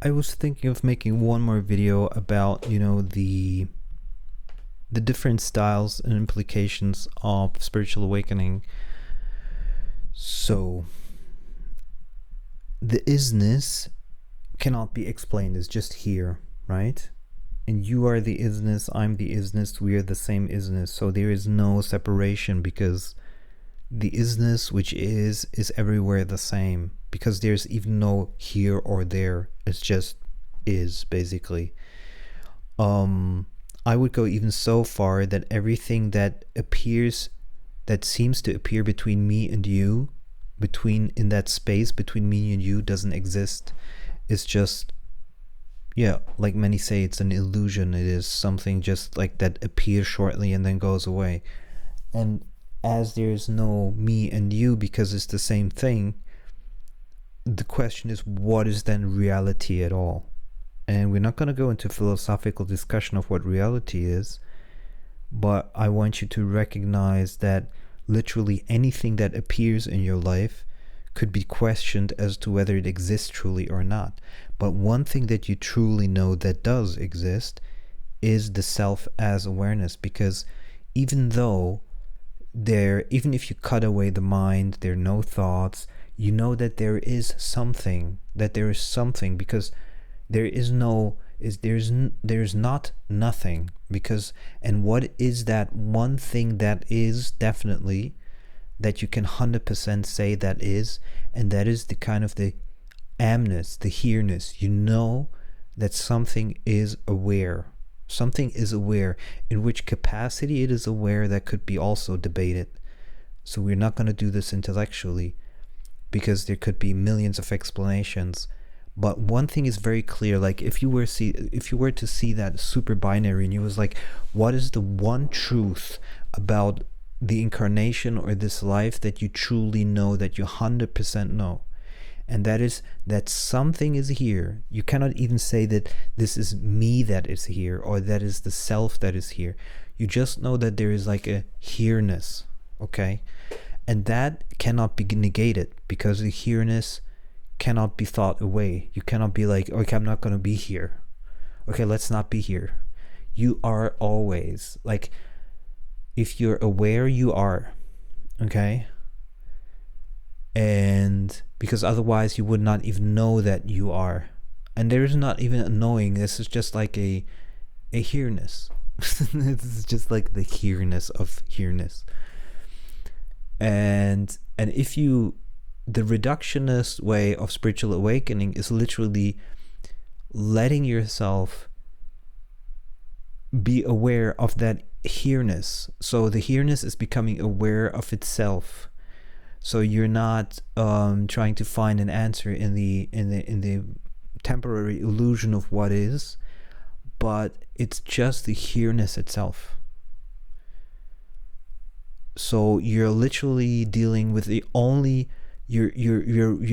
I was thinking of making one more video about, the different styles and implications of spiritual awakening. So, the isness cannot be explained, it's just here, right? And you are the isness, I'm the isness, we are the same isness. So there is no separation, because the isness, which is everywhere the same, because there's even no here or there. It's just is, basically. I would go even so far that everything that seems to appear between me and you, in that space between me and you, doesn't exist. It's just, like many say, it's an illusion. It is something just like that appears shortly and then goes away. And as there's no me and you, because it's the same thing, the question is, what is then reality at all? And we're not going to go into philosophical discussion of what reality is, but I want you to recognize that literally anything that appears in your life could be questioned as to whether it exists truly or not. But one thing that you truly know that does exist is the self as awareness, because even if you cut away the mind, there are no thoughts, you know that there is something, because there's not nothing, because, and what is that one thing that is definitely, that you can 100% say that is, and that is the kind of the amness, the here-ness. You know that something is aware. Something is aware. In which capacity it is aware, that could be also debated. So we're not going to do this intellectually, because there could be millions of explanations. But one thing is very clear, like if you were to see that super binary and you was like, what is the one truth about the incarnation or this life that you truly know, that you 100% know? And that is that something is here. You cannot even say that this is me that is here, or that is the self that is here. You just know that there is like a here-ness, okay? And that cannot be negated, because the here-ness cannot be thought away. You cannot be like, okay, I'm not going to be here. Okay, let's not be here. You are always, like, if you're aware, you are, okay? And because otherwise you would not even know that you are. And there is not even a knowing. This is just like a here-ness. This is just like the here-ness of here-ness. And if you, the reductionist way of spiritual awakening is literally letting yourself be aware of that here-ness. So the here-ness is becoming aware of itself. So you're not trying to find an answer in the temporary illusion of what is, but it's just the here-ness itself. So you're literally dealing with the only, you're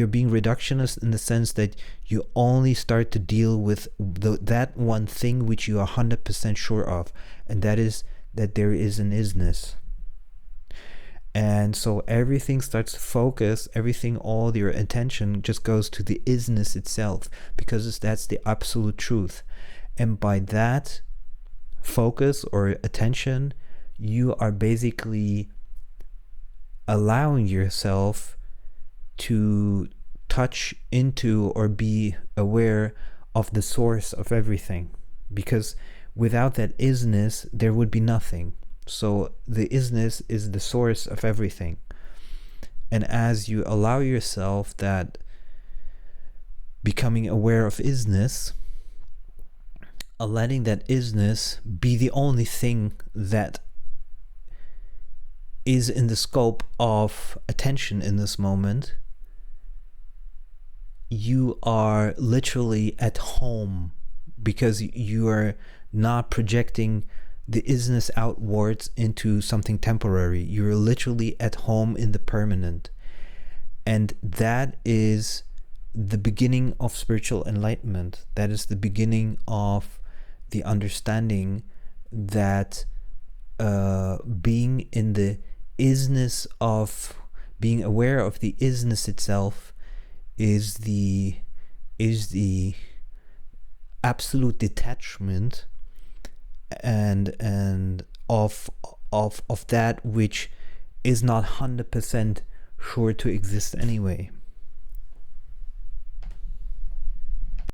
being reductionist in the sense that you only start to deal with that one thing which you are 100% sure of, and that is that there is an isness. And so everything starts to focus, all your attention just goes to the isness itself, because that's the absolute truth. And by that focus or attention, you are basically allowing yourself to touch into or be aware of the source of everything. Because without that isness, there would be nothing. So the isness is the source of everything. And as you allow yourself that becoming aware of isness, letting that isness be the only thing that is in the scope of attention in this moment, you are literally at home, because you are not projecting the isness outwards into something temporary. You're literally at home in the permanent. And that is the beginning of spiritual enlightenment. That is the beginning of the understanding that being in the isness of, being aware of the isness itself is the absolute detachment and of that which is not 100% sure to exist anyway.